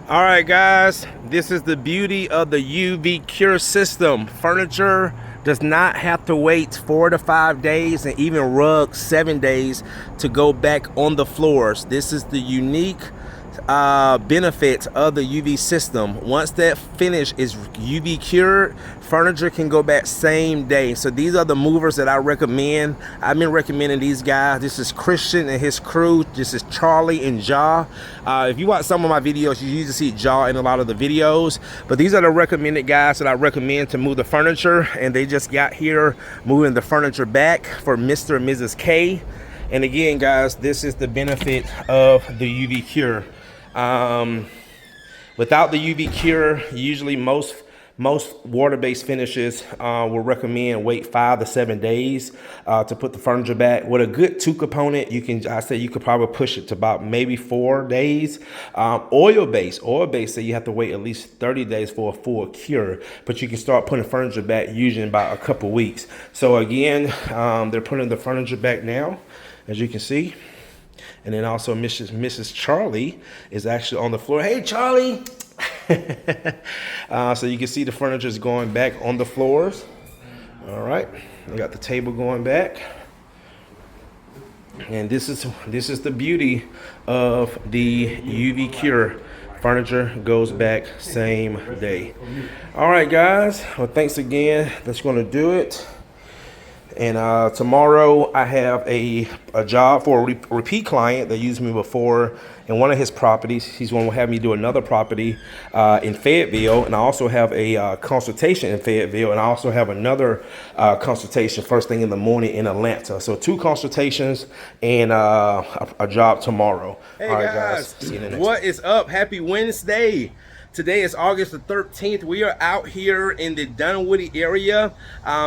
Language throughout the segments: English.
All right, guys, this is the beauty of the UV cure system. Furniture does not have to wait 4 to 5 days, and even rugs 7 days to go back on the floors. This is the unique benefit of the UV system. Once that finish is UV cured, furniture can go back same day. So these are the movers that I recommend. I've been recommending these guys. This is Christian and his crew. This is Charlie and Jaw. If you watch some of my videos, you usually see Jaw in a lot of the videos, but these are the recommended guys that I recommend to move the furniture, and they just got here moving the furniture back for Mr. and Mrs. K. And again, guys, this is the benefit of the UV cure. Without the UV cure, usually most water-based finishes will recommend wait 5 to 7 days to put the furniture back. With a good 2 component, I say you could probably push it to about maybe 4 days. Oil-based, say you have to wait at least 30 days for a full cure, but you can start putting furniture back usually in about a couple weeks. So again, they're putting the furniture back now, as you can see. And then also Mrs. Charlie is actually on the floor. Hey, Charlie. So you can see the furniture is going back on the floors. All right, we got the table going back. And this is the beauty of the UV cure. Furniture goes back same day. All right, guys. Well, thanks again. That's going to do it. And tomorrow I have a job for a repeat client that used me before in one of his properties. He's going to have me do another property in Fayetteville, and I also have a consultation in Fayetteville, and I also have another consultation first thing in the morning in Atlanta. So 2 consultations and a job tomorrow. Hey, all right, guys, see you next what is up? Happy Wednesday. Today is August the 13th. We are out here in the Dunwoody area.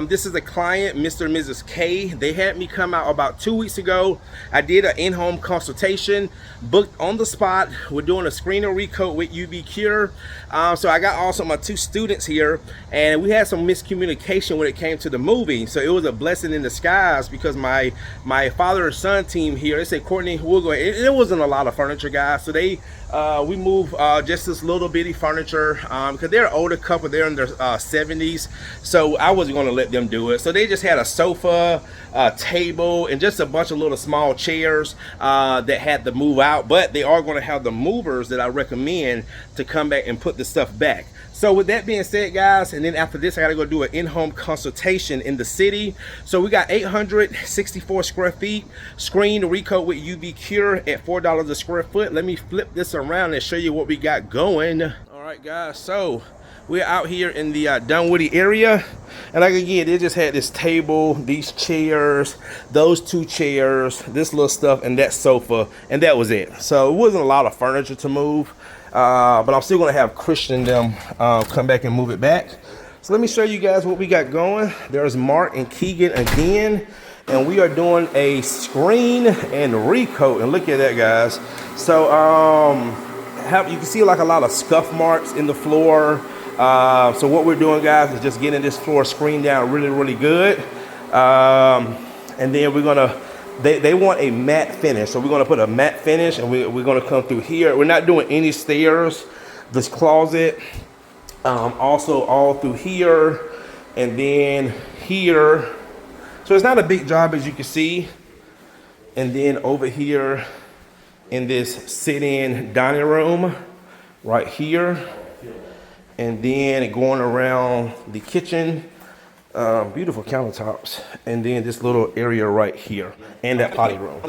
This is a client, Mr. and Mrs. K. They had me come out about 2 weeks ago. I did an in-home consultation, booked on the spot. We're doing a screen and recoat with UV cure. So I got also my 2 students here, and we had some miscommunication when it came to the moving. So it was a blessing in disguise because my father and son team here, they said, Courtney, we'll go ahead. It wasn't a lot of furniture, guys. So we moved just this little bitty furniture because they're an older couple. They're in their 70s, so I wasn't going to let them do it. So they just had a sofa, a table, and just a bunch of little small chairs that had to move out, but they are going to have the movers that I recommend to come back and put the stuff back. So with that being said, guys, and then after this I gotta go do an in-home consultation in the city. So we got 864 square feet, screen recoat with UV cure at $4 a square foot. Let me flip this around and show you what we got going. All right, guys, so we're out here in the Dunwoody area, and like again, they just had this table, these chairs, those 2 chairs, this little stuff, and that sofa, and that was it. So it wasn't a lot of furniture to move, but I'm still gonna have Christian them come back and move it back. So let me show you guys what we got going. There's Mark and Keegan again, and we are doing a screen and recoat, and look at that, guys. So you can see like a lot of scuff marks in the floor. So what we're doing, guys, is just getting this floor screened down really good. And then we're gonna, they want a matte finish. So we're gonna put a matte finish, and we're gonna come through here. We're not doing any stairs, this closet, also all through here, and then here. So it's not a big job, as you can see. And then over here in this sit-in dining room right here. And then going around the kitchen, beautiful countertops, and then this little area right here, and that potty room.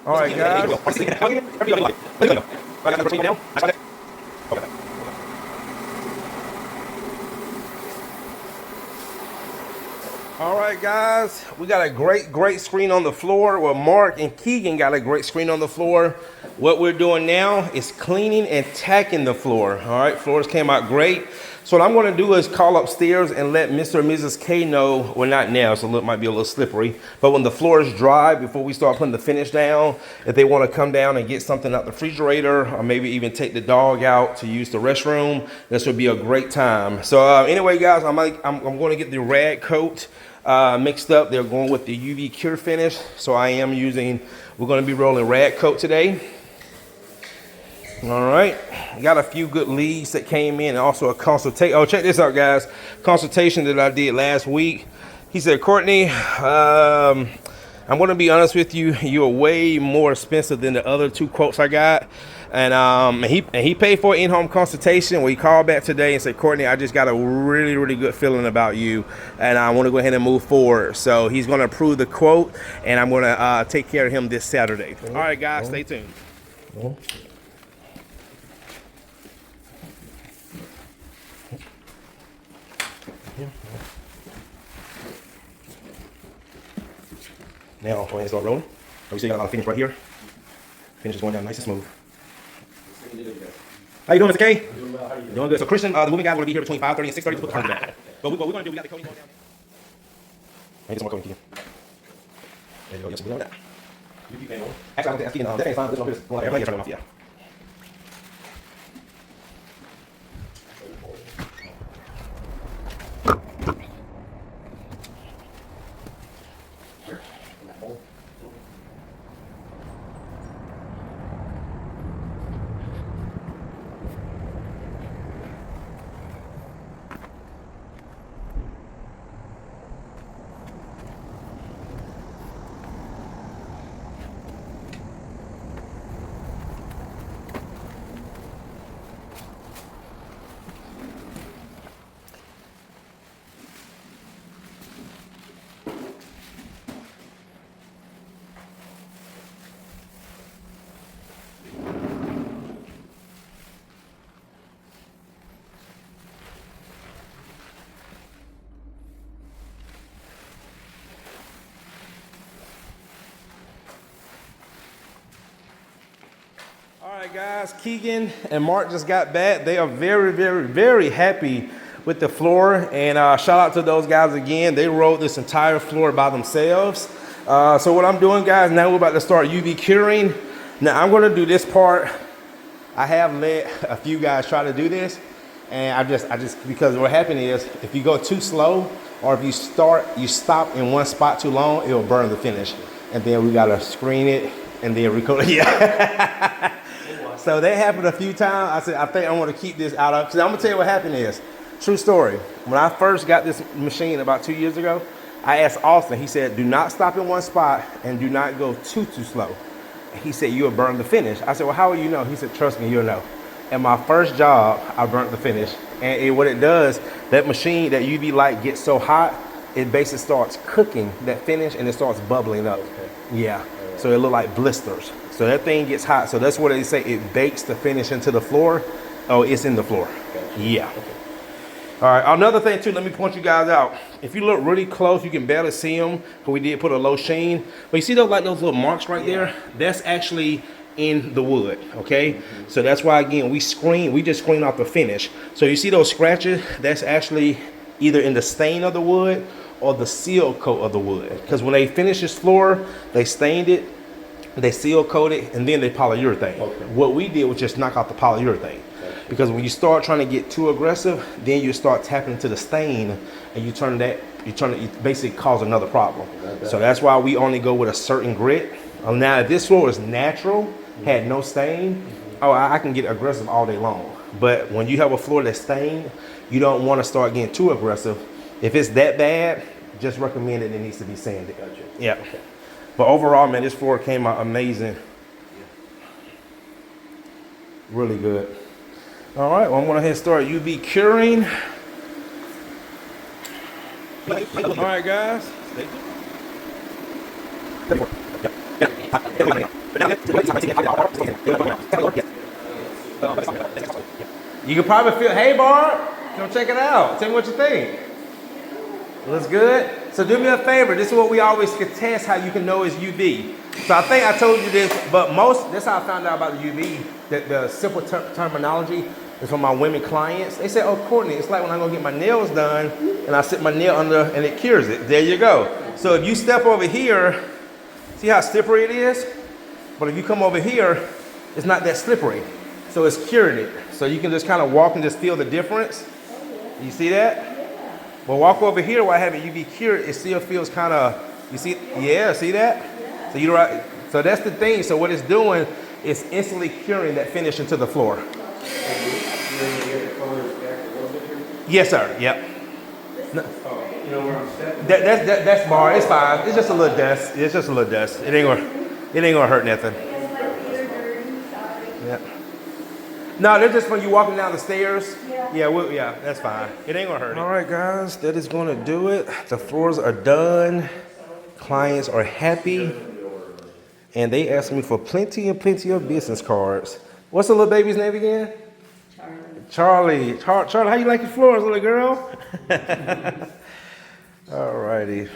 All right, guys. All right, guys, we got a great screen on the floor. Well, Mark and Keegan got a great screen on the floor. What we're doing now is cleaning and tacking the floor. All right, floors came out great. So what I'm going to do is call upstairs and let Mr. and Mrs. K know, well, not now, so it might be a little slippery, but when the floor is dry, before we start putting the finish down, if they want to come down and get something out the refrigerator, or maybe even take the dog out to use the restroom, this would be a great time. So anyway, guys, I'm going to get the rag coat mixed up. They're going with the UV cure finish, so we're going to be rolling rag coat today. All right, got a few good leads that came in, and also a consultation. Oh, check this out, guys. Consultation that I did last week. He said, Courtney, I'm going to be honest with you. You are way more expensive than the other 2 quotes I got. And he paid for an in-home consultation. Well, he called back today and said, Courtney, I just got a really, really good feeling about you, and I want to go ahead and move forward. So he's going to approve the quote, and I'm going to take care of him this Saturday. All right, guys, stay tuned. Now, go ahead and start rolling. Oh, you see, you got a lot of finish right here. Finish is going down nice and smooth. How you doing, Mr. K? Doing well. How are you doing? Doing good. So, Christian, the moving guys will be here between 5:30 and 6:30 to put the cards back. But what we're going to do, we got the coating going down. Maybe some more coating, Keegan. There you go. Yes, we're doing that. Actually, I want to ask Keegan, that ain't fine. This one is one everybody turning off, yeah. All right, guys, Keegan and Mark just got back. They are very, very, very happy with the floor. And shout out to those guys again. They rolled this entire floor by themselves. So what I'm doing, guys, now we're about to start UV curing. Now I'm going to do this part. I have let a few guys try to do this. And I just, because what happened is if you go too slow, or if you stop in one spot too long, it'll burn the finish. And then we got to screen it and then recoat it. Yeah. So that happened a few times. I said, I think I want to keep this out of, because I'm going to tell you what happened is, true story. When I first got this machine about 2 years ago, I asked Austin, he said, do not stop in one spot and do not go too slow. He said, you'll burn the finish. I said, well, how will you know? He said, trust me, you'll know. And my first job, I burnt the finish. And what it does, that machine, that UV light gets so hot, it basically starts cooking that finish and it starts bubbling up. Okay. Yeah. So it look like blisters. So that thing gets hot. So that's what they say. It bakes the finish into the floor. Oh, it's in the floor. Okay. Yeah. Okay. All right. Another thing too. Let me point you guys out. If you look really close, you can barely see them. But we did put a low sheen. But you see those like those little marks right there? That's actually in the wood. Okay. Mm-hmm. So that's why again we just screen off the finish. So you see those scratches? That's actually either in the stain of the wood or the seal coat of the wood. Because when they finish this floor, they stained it. They seal coat it and then they polyurethane. Okay. What we did was just knock out the polyurethane. Okay. Because when you start trying to get too aggressive, then you start tapping into the stain and you basically cause another problem. Okay. So that's why we only go with a certain grit. Now if this floor is natural, had no stain, oh, I can get aggressive all day long. But when you have a floor that's stained, you don't want to start getting too aggressive. If it's that bad, just recommend it needs to be sanded. Gotcha. Yeah. Okay. But overall, man, this floor came out amazing. Really good. All right, well, I'm going to head start UV curing. All right, guys. You can probably feel, hey, Barb, come check it out. Tell me what you think. Looks good. So do me a favor. This is what we always can test how you can know is UV. So I think I told you this, but that's how I found out about the UV. The simple terminology is from my women clients. They say, oh, Courtney, it's like when I go get my nails done and I sit my nail under and it cures it. There you go. So if you step over here, see how slippery it is? But if you come over here, it's not that slippery. So it's cured it. So you can just kind of walk and just feel the difference. You see that? But walk over here while I have it UV cured, it still feels kind of, you see, yeah, see that? So so that's the thing. So what it's doing, it's instantly curing that finish into the floor. Yes, sir. Yep. No, You know where I'm stepping? that's bar. It's fine. It's just a little dust. It's just a little dust. It ain't gonna hurt nothing. Yeah. No, they're just when you walking down the stairs. Yeah, that's fine. It ain't gonna hurt. All right, guys, that is gonna do it. The floors are done. Clients are happy, and they asked me for plenty and plenty of business cards. What's the little baby's name again? Charlie. Charlie, how you like your floors, little girl? All righty.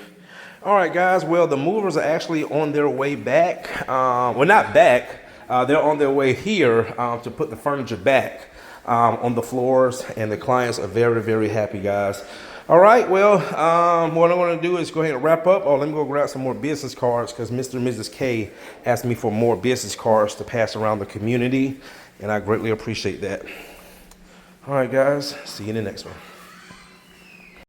All right, guys. Well, the movers are actually on their way back. Well, not back. They're on their way here to put the furniture back on the floors, and the clients are very, very happy, guys. All right, well, what I'm going to do is go ahead and wrap up. Oh, let me go grab some more business cards because Mr. and Mrs. K asked me for more business cards to pass around the community, and I greatly appreciate that. All right, guys, see you in the next one.